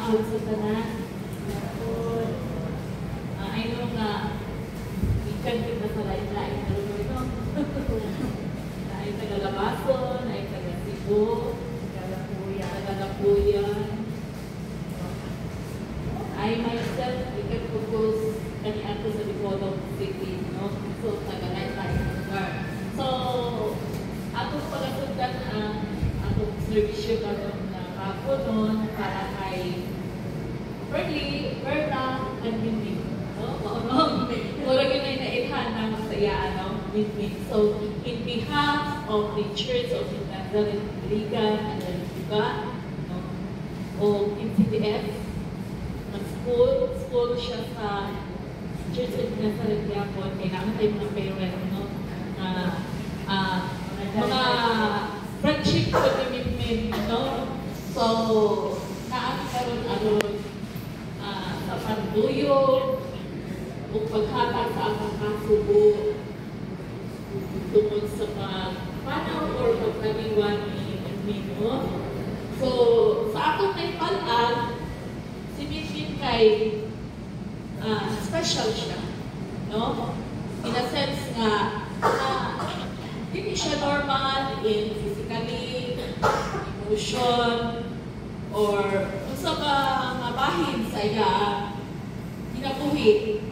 pagkaon sa tanan. I know na ikan kita sa lain-lain na lugar ito. Ay taga-Labason, ay taga-Cebu, taga-Lapuyan. I myself, ikan focus kani ato sa Bacolod City, no? So, taga-lain-lain na lugar. So, atong pagkasundan ang atong servisyo katong kaponon para kay Berna and Minmin. No? Wala yun ay nailhan na masaya, no? Minmin. So, in behalf of the Church of the Nazarene Liga and the Liga, no? O MCDF, school siya sa Church of the Nazarene Liga, kaya naman tayo mga parent, no? Mga friendship ko ni Minmin, no? So, naakaroon sa panduyo o paghatag sa akong kasubo tungkol sa panaw or pagkaniwan ni Mino. So, sa akong naipalag, si Minmin kay special siya, no? In a sense nga, hindi siya normal in physically, emotion, or sa mga bahin sa iya kinabuhi.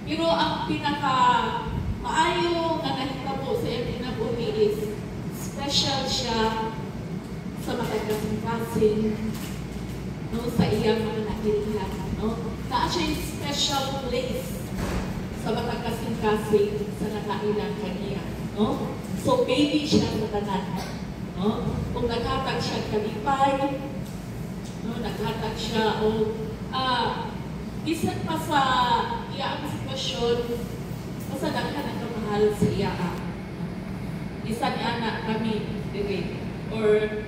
Pero ang pinaka-maayo nga nahitabo sa iya kinabuhi is special siya sa matagkasing-kasing, no, sa iya mga nakilihan. No? Naa siya yung special place sa matagkasing-kasing sa nakailang kaniya. No? So, baby siya sa tanan. No? Kung naghatag siya kalipay, no, naghatag siya o bisan pa sa iyaang sitwasyon, basta naghanag kamahal sa iya. Bisan anak kami, diba? Or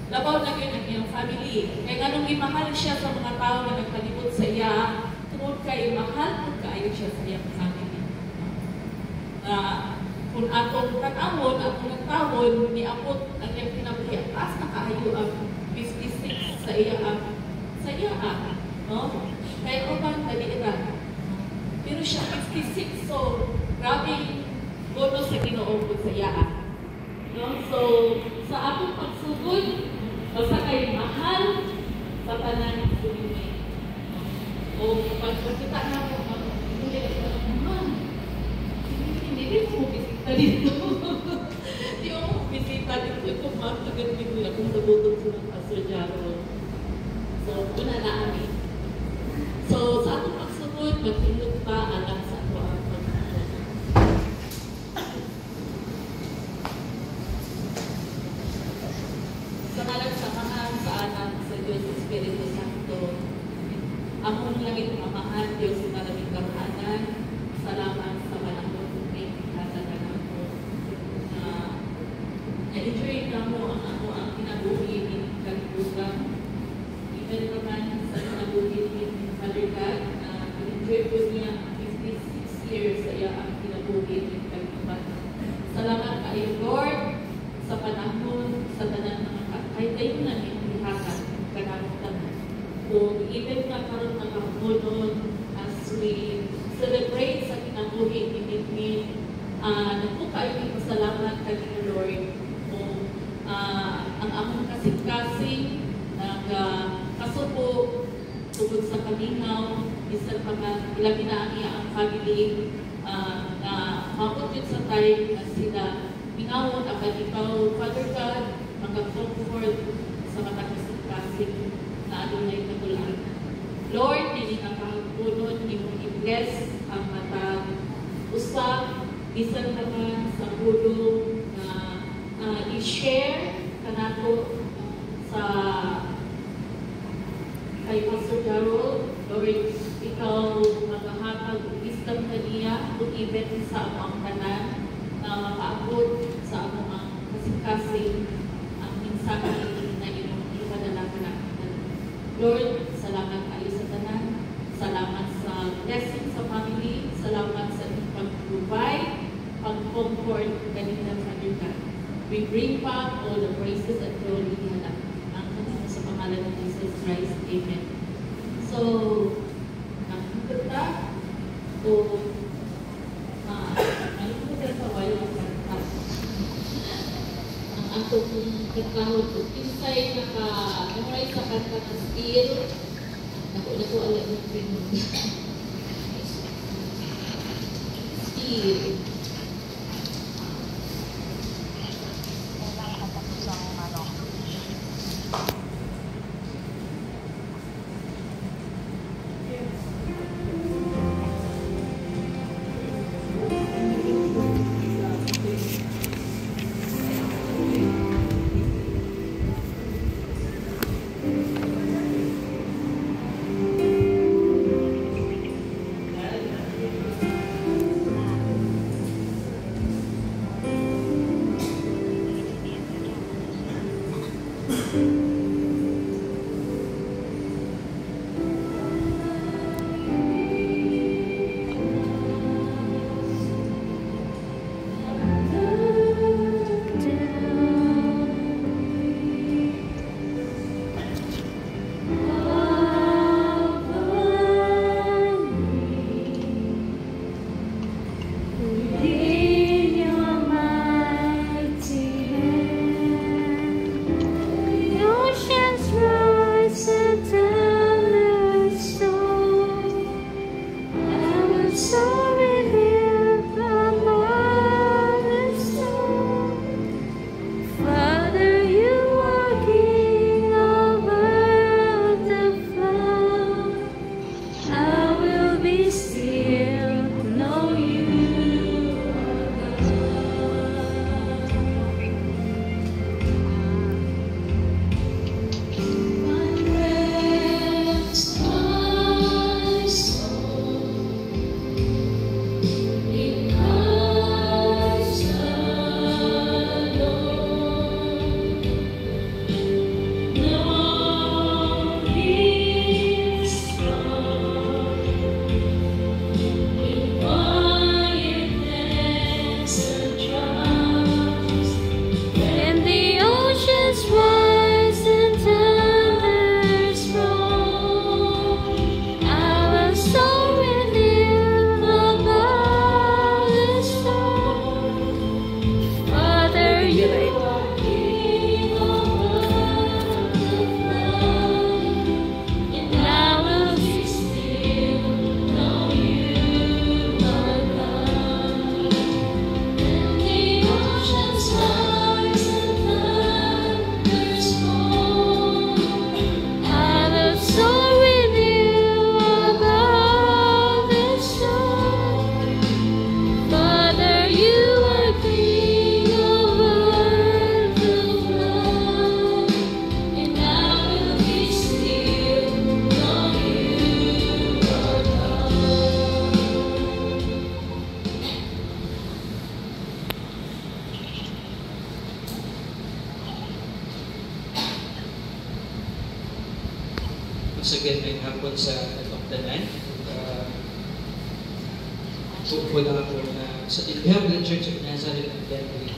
labaw na yun ang iyang family. Kaya nga nung imahal siya sa mga tao na nagpalibot sa iya, tungkol kayo, mahal kung kaayo siya sa iyang family. Kung atong katawon, atong nagtawon, niabot ang iyang kinabuhi, taas na kaayo ang 56 sa iya, no? Kaya ubang taliitan. Pero siya 56, so grabe bono sa Ginoo sa iya. No? So, sa atong pagsugod, basta kayo mahal sa tanan ng Pilipinas. O pagkakita na po, hindi mo bisita dito. Hindi mo bisita dito. Ito magtagal dito lang kung nabutong sa mga Pastor Jaro. So, una na amin. So, sa atong pagsugod, magtulog pa alam sa ato ang pagkakas. Sa malagsamahan sa anak sa Diyos Espiritu Santo, among langit mamahan, Diyos maraming karuhanan, salamat sa panahon ng katatanan ko. Na-enjoy na mo ang kinabuhi ng kalibugan. Even naman sa kinabuhi ng Father God, na-enjoy po niya 56 years sa iya ang kinabuhi ng kalibugan. Salamat kayo, Lord, sa panahon, sa tanan mga kahit tayo na nilihakan, kanang-tanan. Kung even na karoon ng kamunod as we celebrate sa kinabuhi ni Minmin, naku kayo yung pasalamat kanina, Lord, kung ang among kasing-kasing kasubo tungkol sa kaminaw, isang mga ilang inaangya ang family na mabot yun sa time na sila minawon ang ikaw, Father God, mag-comfort sa mga kasing-kasing na adunay katulaan. Lord, hindi na pagpunod, hindi mo i-bless ang matag usap, isang naman sa hulong na i-share kanato sa kay Pastor Jarrell. Lord, ikaw maghahatag wisdom kaniya kung even sa among tanan na makaabot sa among kasing-kasing ang mensahe na iyong ipadala ka natin. Lord, salamat kayo sa tanan. Salamat sa blessing sa family. Salamat sa pag-provide, pag-comfort kanina sa kanila. We bring back all the praises and glory na ang kanina sa pangalan ng Jesus Christ. Amen. So, nakikita o ano mo ka sa walang kanta? Ang ato kong katahod ko, kisay naka-memorize sa kanta na still, ako alam mo pinag still. Once again, may hapon sa atong tanan. Wala ako na sa behalf of the Church of Nazareth, again, we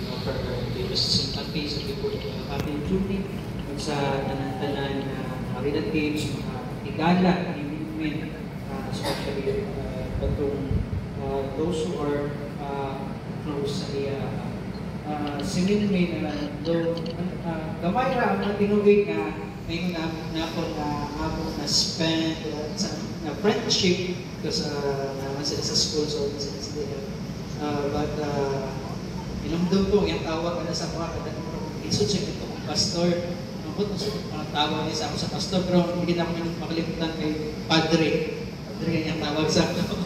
offer our deepest sympathy sa people of family duty at sa tanan-tanan na relatives, mga tigala, inimin, especially patong those who are close sa iya. Si Minmin na doon, gamay ra ang tinugig nga ngayon na ako na spend na friendship because naman sila sa school, so sila. But inumdum ko, yung tawag na sa mga isod siya ito, pastor. Nabot na tawag niya sa ako sa pastor, pero hindi na ako makalimutan kay padre. Padre yung tawag sa ako.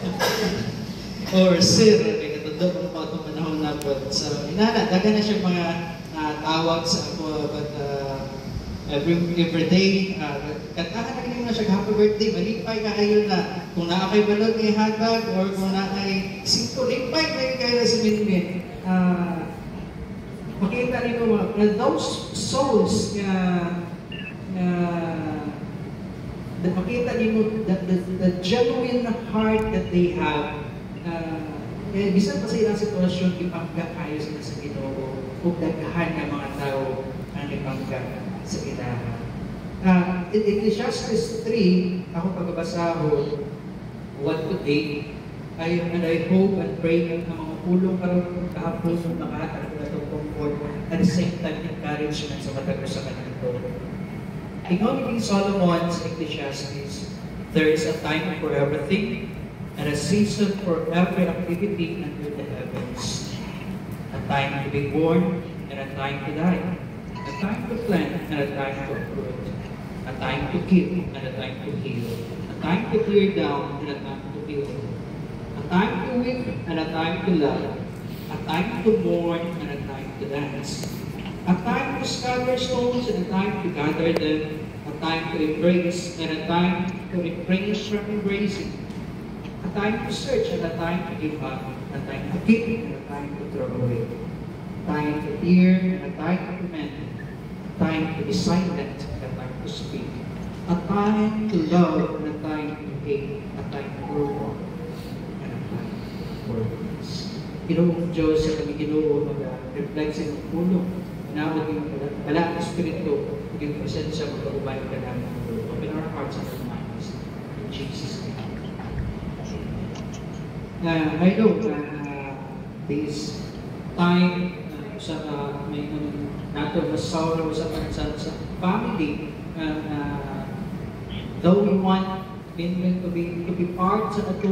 Or sir, kaya katundok pa itong panahon na po. So, daga na siya mga tawag sa ako, but every day, katahan na siya, happy birthday, malipay ka kayo na. Kung naakay balon kay hatag, or kung naakay 5, lipay kayo na si Minmin. Makita rin mo, those souls makita rin mo the genuine heart that they have. Bisan pa sa ilang sitwasyon, ipangga kayo sila sa Ginoo, o daghan ng mga tao ang ipangga sa ilaha. In Ecclesiastes 3, ako pagbabasa ko, 1 to 8, and I hope and pray na ang mga pulong karoon kahapon makahatag na itong comfort at the same time encouragement sa matagos sa kanyang ito. King Solomon sa Ecclesiastes, there is a time for everything and a season for every activity under the heavens. A time to be born and a time to die. A time to plant and a time to uproot. A time to kill and a time to heal. A time to tear down and a time to build. A time to weep and a time to laugh. A time to mourn and a time to dance. A time to scatter stones and a time to gather them. A time to embrace and a time to refrain from embracing. A time to search and a time to give up. A time to keep and a time to throw away. A time to hear and a time to mend. A time to be silent and a time to speak. A time to love and a time to hate. A time to grow up and a time for peace. Ginoong Diyos sa kami Ginoo mag-reflect sa inyong pulong. Inawag yung Banal na Espiritu, yung presensya mag-ubay ka namin. Open our hearts and our minds. In Jesus' name. I know this time may nato na sorrow sa family. Though we want to be part sa ato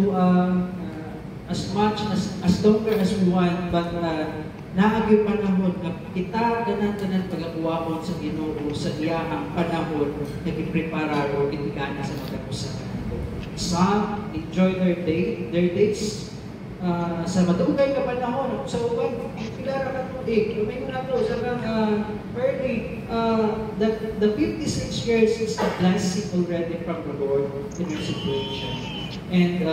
as much as longer as we want, but naagi panahon na kita ganan pagakuwaon sa Ginoo sa iyahang panahon na giprepara o gitigana sa mga usapan nato. Some enjoy their days sa madugay ka panahon sa uban pilara ka tuig may na to sa early the 56 years is a blessing already from the Lord in your situation. And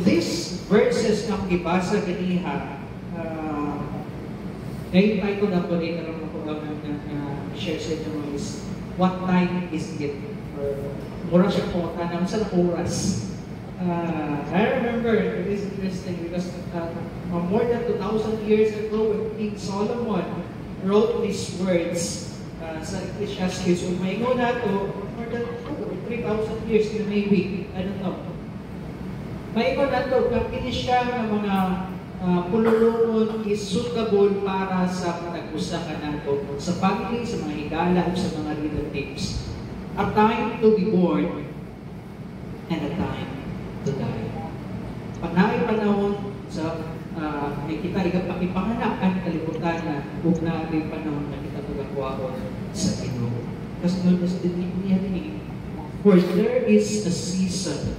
these verses na gibasa ganiha, ngayon title na po rin share sa inyo is what time is it? Mura siya po tanang sa oras. I remember, it is interesting because more than 2,000 years ago when King Solomon wrote these words sa Ecclesiastes, so may go na to more than 3,000 years na maybe, I don't know. Maingon nato kini siya nga mga pululungon is suitable para sa pag-usa nato sa family, sa mga higala, sa mga relatives. A time to be born and a time to die. Panay panahon sa kita igapakipanganak ang kalibutan na kung naay panahon na kita tugakuwaon sa Ginoo. Kasi noon is niya ni for there is a season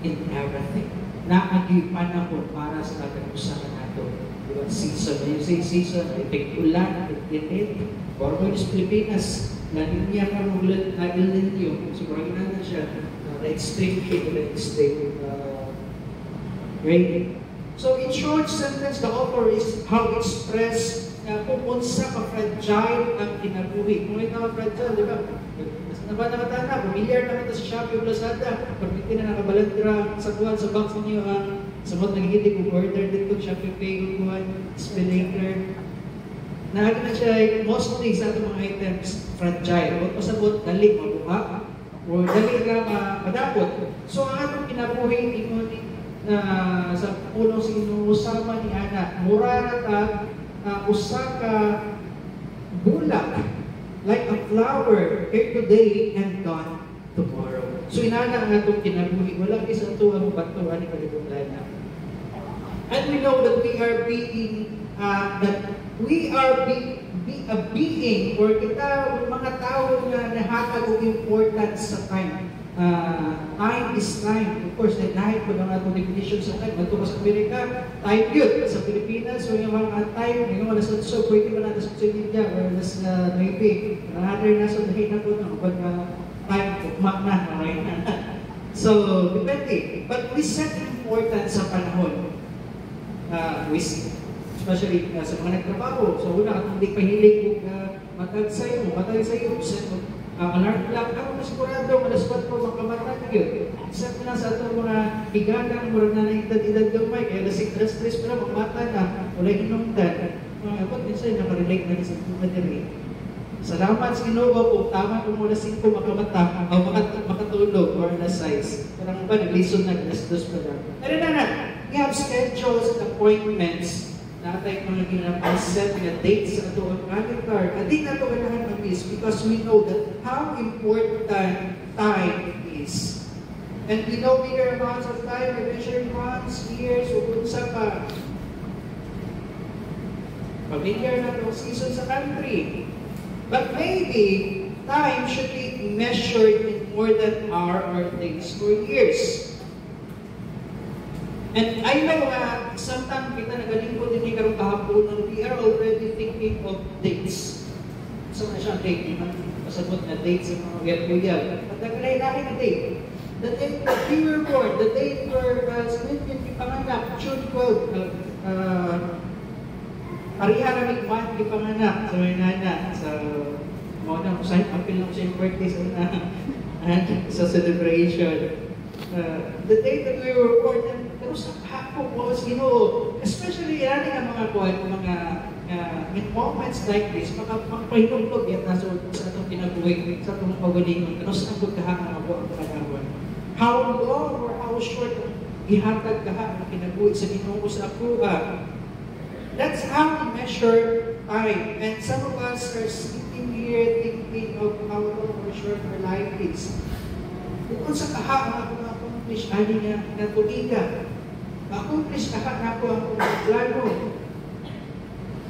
in everything. Naagi panahon para sa kag-usapan nato. Diba? Season. When you say season, ipig ulan, ipig or when sa Pilipinas, naninya ka ng ulan na El Nino. Siguro na siya, extreme heat, extreme rain. So in short sentence, the author is how express kung unsa ka fragile ang kinabuhi. Kung ikaw fragile, di ba? Nakatana, pamilyar naman ito sa Shopee o Lazada. Pag na nakabalandra sa buwan sa box ninyo, sa mga naghihilig kung order dito, Shopee Pay, kuhan, display later. Nahagi na siya, mostly sa itong mga items, fragile. Huwag pasabot, dali, mabuha, o dali ka madapot. So, ang atong kinabuhi, sa pulong sa inuusama ni Ana, mura na ka, usa ka bulak, like a flower, here today and gone tomorrow. So inana ang atong kinabuhi, walang isang tuwang batuan ni kalibutan na. And we know that we are being, a being, or kita, mga tao na nahatag og importance sa time. Time is time. Of course, dahil po lang atong definition sa time. Nagtuko sa Amerika, time yun. Sa Pilipinas, so yung mga time, yung mga nasa so, pwede ba natin sa social media, or nasa maybe, another nasa dahin na po ng time, tukmak na, right? So, depende. But we set importance sa panahon. Especially sa mga nagtrabaho. So, una, kung hindi pahilig kung matag sa'yo, alarm clock, ako na sigurado, malas 4 makamatag yun. Except na sa itong mga higagang, mura na edad-edad gamay, kaya alas 3 pa na, mamata na, wala hinungtan. Ba't minsan nakarelate na sa mga diri? Salamat sa Ginoo kung tama kung mula 5 makamata o makatulog or alas 6. Parang ba, nag-listen na, alas 2 pa lang. Pero we have schedules and appointments. Natay mga ginapasset nga dates sa ato ang calendar. At di na ito kailangan na-miss because we know that how important time is. And we know bigger amounts of time, we measure months, years, o kung sa pa. Familiar na itong season sa country. But maybe time should be measured in more than hour or days or years. And I know sometimes kita nagalingkod din karong kahapon, we are already thinking of dates. So na siya date, pasabot na dates sa mga uyab-uyab. At nagalay namin na date. The day that we were born, the day where Smith ipanganak, June 12, Ariha kami month ipanganak sa may nana. Sa mga na, apil lang siya yung birthday sa celebration. The day that we were born, pero sa hapon po, Ginoo, especially yan ang mga in moments like this, makapahinulog yan na sa atong pinabuhay, sa atong pagalingon, pero sa atong kahanga ako ang panahon. How long or how short ang ihatag kahanga ang pinabuhay sa Ginoo sa ako. That's how we measure time. And some of us are sitting here thinking of how long or short our life is. Kung sa kahanga ako accomplish ani nga natuliga. Accomplish kahanga ako ang plano.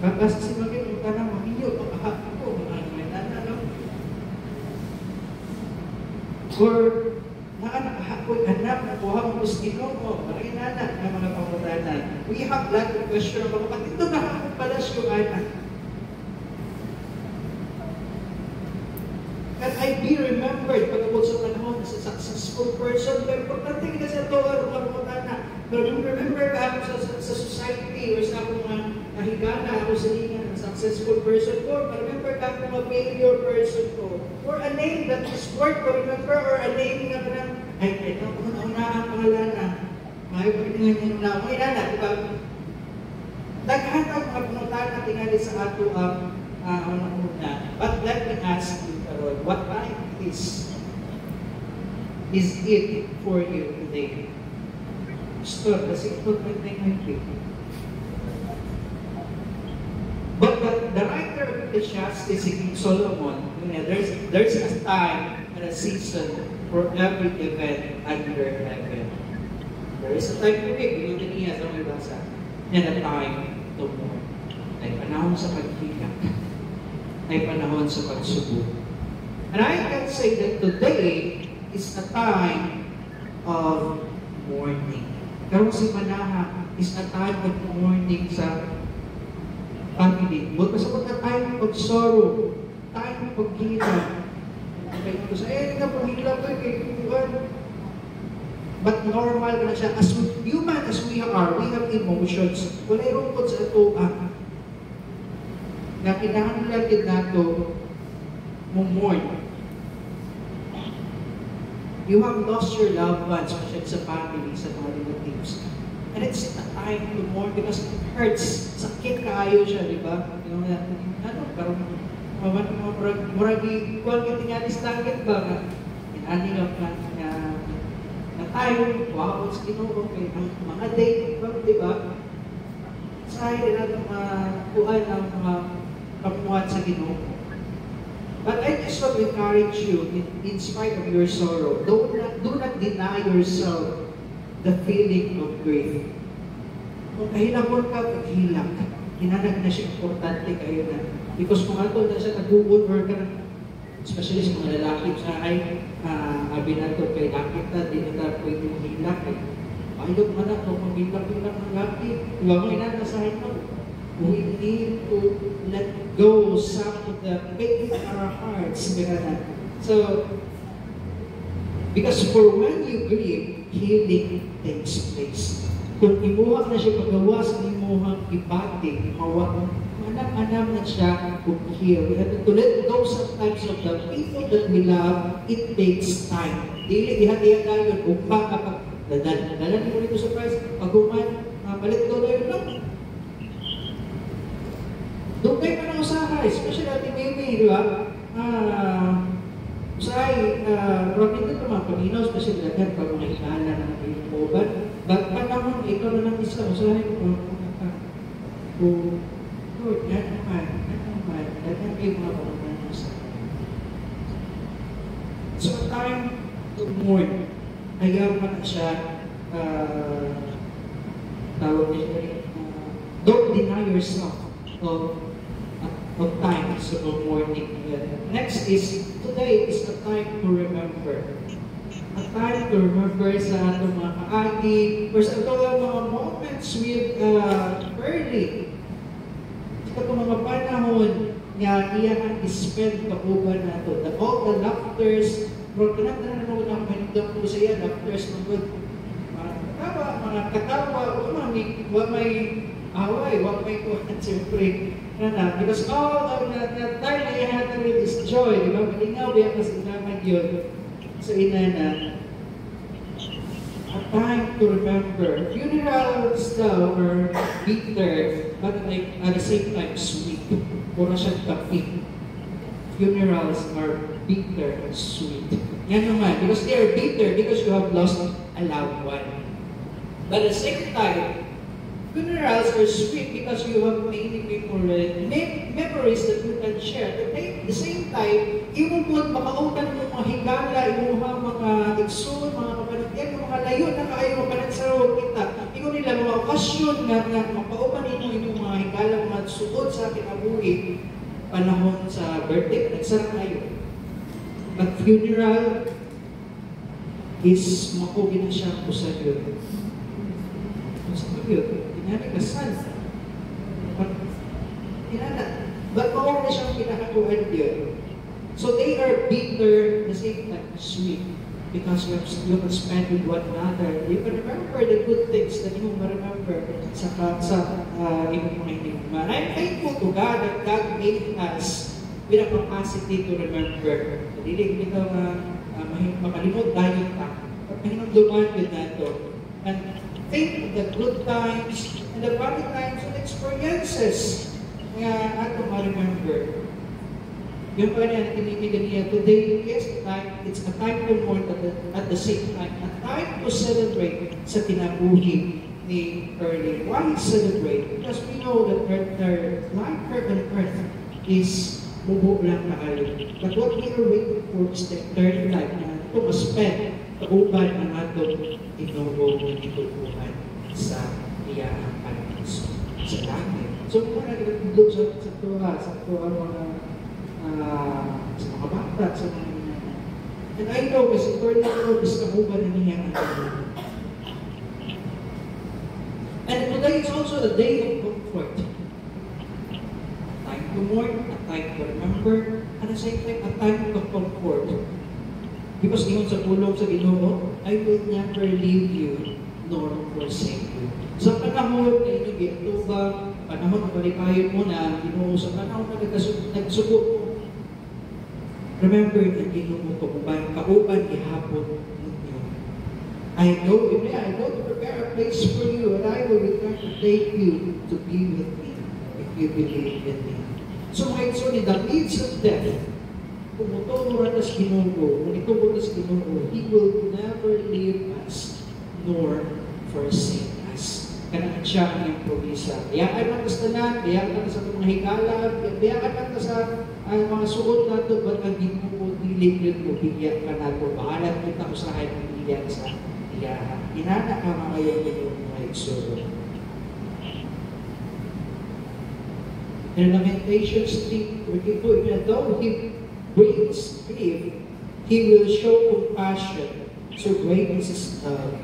Basta si Magin, yung tanang mahinyo, makahapon ko, mga no? Or, nakahapon, anak, nakuha mo sa Ginoo, maraming anak na mga pangutanan. We have lot of question about, ba't ito nakakapon pala siya anak? And I be remembered, pagkabot sa panahon, as a successful person, pero importante kita sa ito, mga pangutanan. Pero remember ka ako sa society, or sa akong higana, ako sa lingan, a successful person ko, remember ka kung a failure person ko, or a name that is worth ko, remember, or a name na parang, ay, ito, kung naunaan pangalan na, may pagkakita nyo na, may nana, diba? Daghan ang mga pinuntahan na tingali sa ato ang una. But let me ask you, Carol, what time is it for you today? Pastor, kasi ito, but the writer of Ecclesiastes, King Solomon, there's a time and a season for every event under heaven. There is a time to wait, yung niya sa may basa, and a time to mourn. Ay panahon sa paghilang, ay panahon sa pagsubok. And I can say that today is a time of mourning. Karong si Manaha is a time of mourning sa family. But masabot na time of sorrow, time of paghilang. Okay, so hindi na paghilang ko, but normal na siya. As human as we are, we have emotions. Wala rungkot sa ito, na kinahanglan din nato mourn. You have lost your loved ones, especially sa family, sa mga relatives. And it's a time to mourn because it hurts. Sakit kaayo siya, di ba? Yung parang muragi, kuwag yung tingalis langit ba? Inani na tayo, wawag sa Ginoo, mga date, di ba? Sa'yo na itong kuhan ang mga kamuhan sa Ginoo. But I just want to encourage you, in spite of your sorrow, do not deny yourself the feeling of grief. Kung kahilapon ka, paghilak. Hinanag na siya importante kayo na. Because kung ato na siya nag-uun or ka, especially sa mga lalaki sa ay, abi na ito kay lakit na, di na pwede hilak. Pahilog man na ito, maghilak-hilak ng laki. Diba mo inanasahin mo? We need to let go some of the pain in our hearts. So, because for when you grieve, healing takes place. Kung imuha na siya pagawas, imuhang ibati, manam-manam na siya kung heal. We have to let go sometimes of the people that we love. It takes time. Dili, ihatihan tayo yun. Upang kapag dalan mo rito sa Christ, pag-uman, palit daw tayo lang. usahay, especially ating baby, di ba? Usahay, broken din naman, paminaw, especially agad, pag mga hikala na naging mo. But panahon, ikaw na lang isa, usahay ko, Lord, yan naman, yan kayo mga pagkakas sa akin. So, time to mourn, ayaw pa na siya, tawag niya, don't deny yourself of times of mourning. Next is, today is a time to remember. A time to remember sa atong mga kaagi, or sa atong mga moments with early. Sa itong mga panahon nga iyahan ispend kauban nato. All the laughters, bro, kinagdanan na naman ang manigdang po sa iya, laughters ng good. Mga katawa, wa may away, wa may kuhan, siyempre. Because all of that time na iyahan na rin is joy, di ba? Malingaw, biya kasi naman yun. So, inana, a time to remember. Funerals daw are bitter, but like at the same time sweet. Pura siyang kapi. Funerals are bitter and sweet. Yan naman, because they are bitter because you have lost a loved one. But at the same time, funerals are sweet because you have many people, memories that you can share. But at the same time, yung mo makautan mo mga higala, yung mga igsoon, mga kapanagyan, yung mga layo na kayo mapanagsaraw kita. Yung nila mga okasyon na mapaupan mo yung mga higala, mga suod sa kinabuhi, panahon sa birthday, nagsara kayo. But funeral is makugi na siya po sa iyo. Sa iyo, tinanay kasal. But makugi na siyang pinakakuhan yun. So they are bitter, the same time sweet, because you can spend with one another. You can remember the good things that you remember sa imong mga hinigman. I'm thankful to God that God made us with a capacity to remember. Dili ito makalimot dahil ta. At mahinumduman yun nato. And think of the good times and the bad times and experiences nga ato ma-remember. Yung pa rin ang tinitignan niya today, yes, it's a time to mourn at the same time, a time to celebrate sa kinabuhi ni Early. Why celebrate? Because we know that our life here on earth is bubo lang na kayo. But what we are waiting for is the eternal life na ito maspend kauban ng atong inubo ng itutuhan sa iyang panaginso sa langit. So, muna nagdudog sa tuwa mga sa mga bata, sa mga inana. And I know, kasi eternal Lord is kahuban na niya ang ito. And today is also a day of comfort. Time to mourn, a time to remember, at the same time, a time of comfort. Because ingon sa pulong sa Ginoo, I will never leave you nor forsake you. Sa panahon na ito, gitubang, panahon na balikayon mo na, Ginoo, sa panahon na nagsubo mo, remember that Ginoo kauban ihapon ninyo. I know to prepare a place for you, and I will return to take you to be with me if you believe in me. So ngayon, in the midst of death, kung mutulungan na sa Ginoo, kung itubot na sa Ginoo, He will never leave us nor forsake us. Kaya siya ang iyong promisa. Bayaan lang sa tanan, bayaan lang sa mga higala, bayaan lang sa mga suot nato, ba't ang Ginoo dilig yun mo, bigyan ka nato, bahalan kita usahay ng bigyan sa iyahan. Inana ka mga yung mga iksuro. In Lamentations 3:22, though He brings grief, He will show compassion. So great is His love,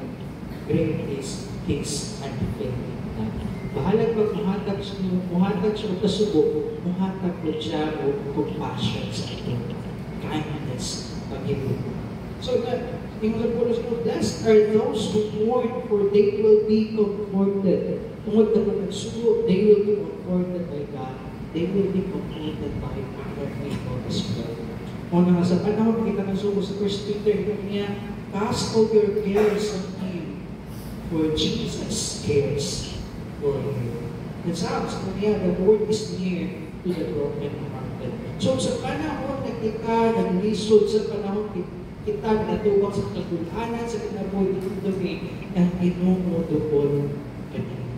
great is His unfailing love. Bahalag magmuhatag siya o kasubok, muhatag ko siya o compassion sa ito. Kindness, pag-ibig. So, yung Lord ko, blessed are those who mourn, for they will be comforted. Tungod na pag-subo, they will be comforted by God. They will be comforted by other people as well. O na sa panahon, kita ng subo sa 1 Peter, niya, cast all your cares on Him, for Jesus cares for you. And Psalms, niya, the Lord is near to the broken-hearted. So sa panahon na kita naglisod, sa panahon kita natuwag sa kagulanan, sa kinabuhi dumi, ang Ginoo dukol kanina.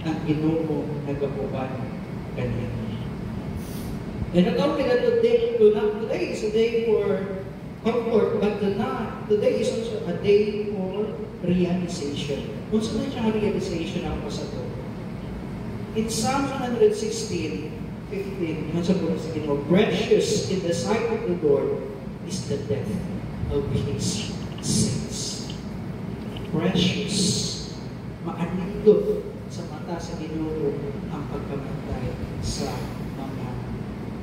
Ang Ginoo nagapuban kanina. And again, today is a day for comfort, but today is also a day for realization. Kung saan siyang realization ako sa ito? In Psalm 116, 15, yun sa pula sa Ginoo, precious in the sight of the Lord is the death of His saints. Precious, maanindot sa mata sa Ginoo ang pagkamatay sa mga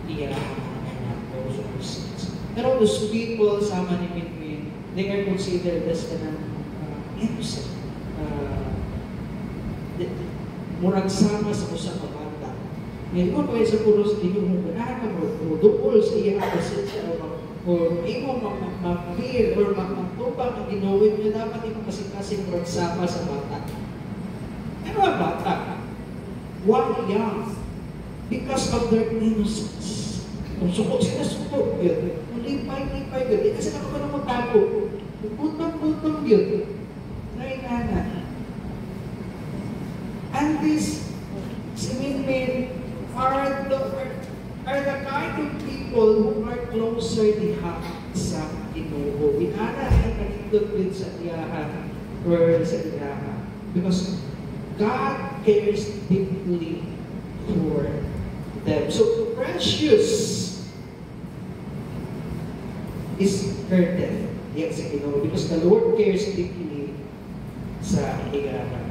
those who are saints. Pero those people, sama ni Minmin, they are considered as innocent. Murag sama sa usang bata. Ngayon ko pa sa puros, hindi mo ganahan ka mo, dukol sa iya kasi or imo mag-feel or magtubang ang ginawin niya, dapat imo kasing-kasing murag sama sa bata. Ano ang bata? Why young? Because of their innocence. Kung suko sila suko yun, kung lipay yun, kasi ako pa naman magtago. Putong yun. Nainana. And this, si Minmin, are the kind of people who are closer diha sa Ginoo. Inana ay kanindot din sa iyahan or sa iyahan. Because God cares deeply for them. So precious is her death. Yes, sa Ginoo. Because the Lord cares deeply sa iyahan.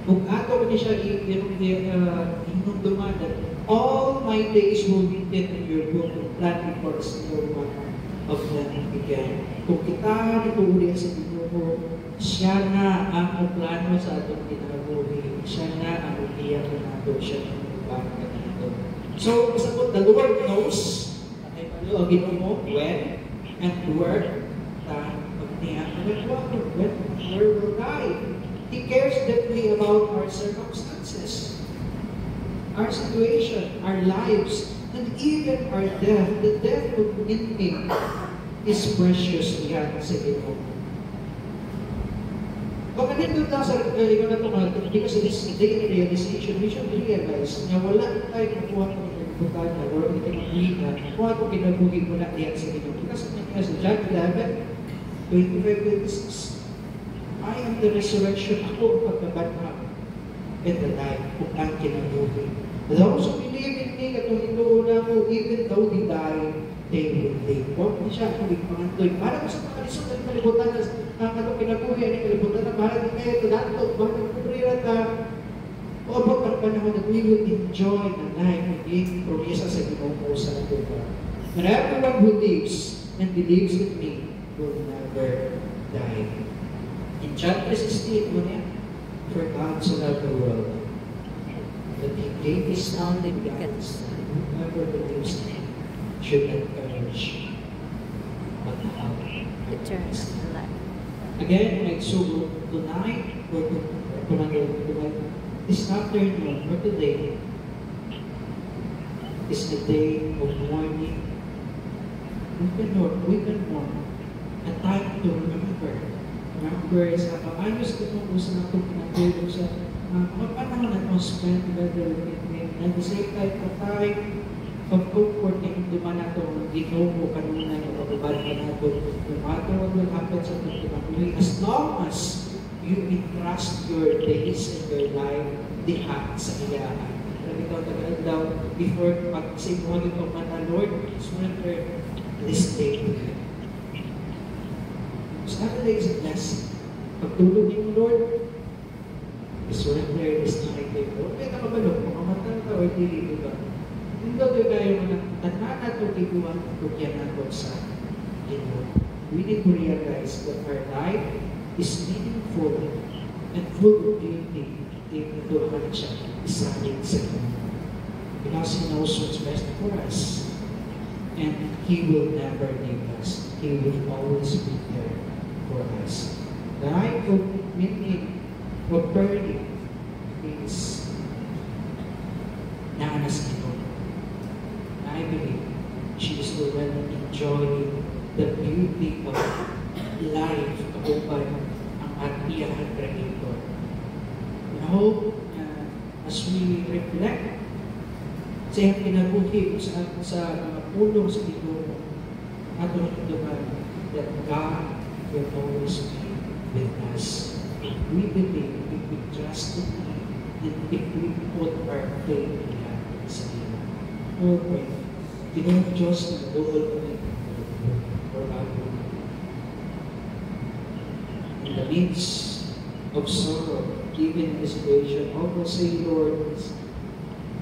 Kung ato ko niya siya inunduman that all my days will be written in your book and plan before the single one of them began. Kung kita nituuli sa Ginoo, siya na ang plano sa atong kinabuhi. Siya na ang uliyak na nato. Siya na ang uliyak na nato. So, kasabot, the Lord knows ay ang Ginoo when and where magniyak when where will die. He cares deeply about our circumstances, our situation, our lives, and even our death. The death of Minmin is precious yan sa Ginoo. Pag nandito lang sa ikaw na ito, because it is daily realization, we should realize na wala tayo nakuha ko kinabutan na or kinabuhi na, kuha ko kinabuhi mo na diyan sa Ginoo. Because sa John 11, 25-26, I am the resurrection, ako ang pagkabanhag and the life kung ang kinabuhi. Those who believe in me, katong ito na ko, even though they die, they will live. Huwag mo siya kung ipangantoy. Para mo sa pagkalisod ng kalibutan na katong kinabuhi, ang kalibutan na para di kayo ito dato, bakit kubrira ta, o abot ang panahon that we will enjoy the life and being promesa sa Ginoo sa lugar. And everyone who lives and believes in me will never die. In John 3:16, for God so loved the world that He gave His only begotten Son, whoever believes in Him should not perish, but have eternal life. Again, so tonight, or this afternoon, or today, is the day of mourning. We can mourn, a time to remember. Remember, sa paayos ko kung gusto na itong pinatulog sa mga panahon na itong spend together with Him. And the same time, a time of comfort na hinduman na itong Ginoo mo kanina yung pagbabalan na ito. No matter what will happen sa itong pinatulog, as long as you entrust your days and your life, diha sa iyahan. Pero ikaw tagalag daw, before pag-simuhan itong mga Lord, surrender this day to Him. Saturday is a blessing. Pagtulog niyo, Lord, surrender this night to you. Huwag kayo nakabalog, makamatang ka o hindi ba? Hindi daw kayo tanan at tiguan at kukyan natin sa Ginoo. We need to realize that our life is meaningful and full of beauty if naturuhan siya isalin sa Ginoo. Because He knows what's best for us. And He will never leave us. He will always be there for us. The life of Minmin of Pearlie is naanas ito. I believe she is already enjoying the beauty of life kauban ang atiyang Creator. And I hope as we reflect sa iyang kinabuhi sa mga pulong sa Ginoo, atong naman that God will always be with us. If we believe, if we trust in Him, and if we put our faith in Him sa Him. Oh, pray. Ginoo Diyos na doon kami for our in the midst of sorrow, even in this situation, I will say, Lord,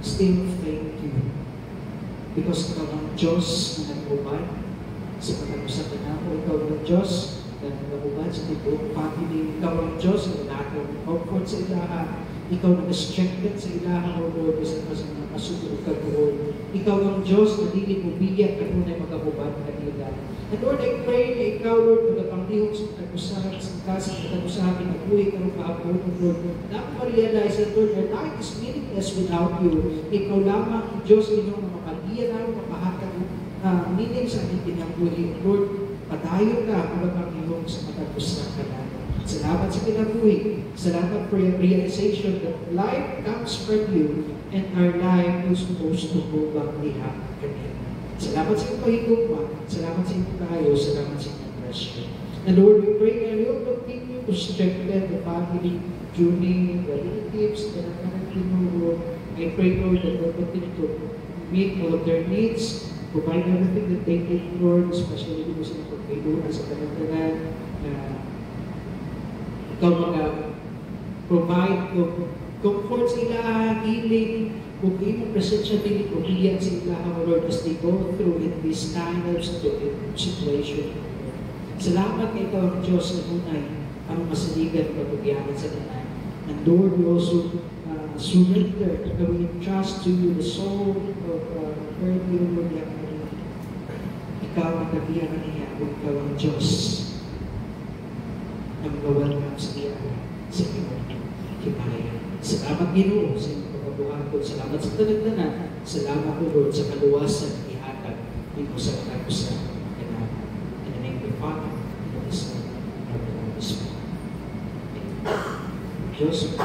still thank you. Because ikaw ang Diyos na nag-ubad sa pagkakusa ka na ako. Ikaw ang Diyos na nag-ubad sa tibong family. Ikaw ang Diyos na nag-ubad comfort sa ilaha. Ikaw na nag-strengthen sa ilaha, O Lord, sa mga kasusunod ka doon. Ikaw ang Diyos na dili mo bigyan ka muna mag-ubad kanila. And Lord, I pray na ikaw, Lord, magpangdihok sa pagkakusahan sa kasi pagkakusahan ng nabuhay ka rin kaapon, Lord. Dapat ma-realize that, Lord, our life is meaningless without you. Ikaw lamang, Diyos, inyong mapagdiyan namin, mapahatag meaning sa ating kinabuhi. Lord, padayon ka kung magpangdihok sa pagkakusahan ka na. Salamat sa kinabuhi. Salamat for your realization that life comes from you and our life is supposed to go back behalf kanina. Salamat sa iyong pahigugma. Salamat sa iyong kaayos. Salamat sa iyong pressure. And Lord, we pray that you will continue to strengthen the family during the relatives that are coming to know. I pray, Lord, that you will continue to meet all of their needs, provide everything that they need, Lord, especially kung sila pagkailuhan sa kanaganan na ikaw provide comfort sa ilaha, healing, kung iyong presensya din, kung iyan sa ilaha, Lord, as they go through in this kind of situation. Salamat kay ikaw ang Diyos na tunay ang masaligan pagpagyaman sa tanan. And Lord, we also surrender that we entrust to you the soul of her Lord, ikaw ang kabiyakan niya kung ikaw ang Diyos na mag-welcome sa iya sa iyong himaya. Salamat Ginoo sa iyong pagkabuhaton. Salamat sa tanagtanan. Salamat po Lord sa kaluwasan ihatag dito sa katapusan. In the name of the Father, and of the Son, and of the Holy Spirit. Diyos,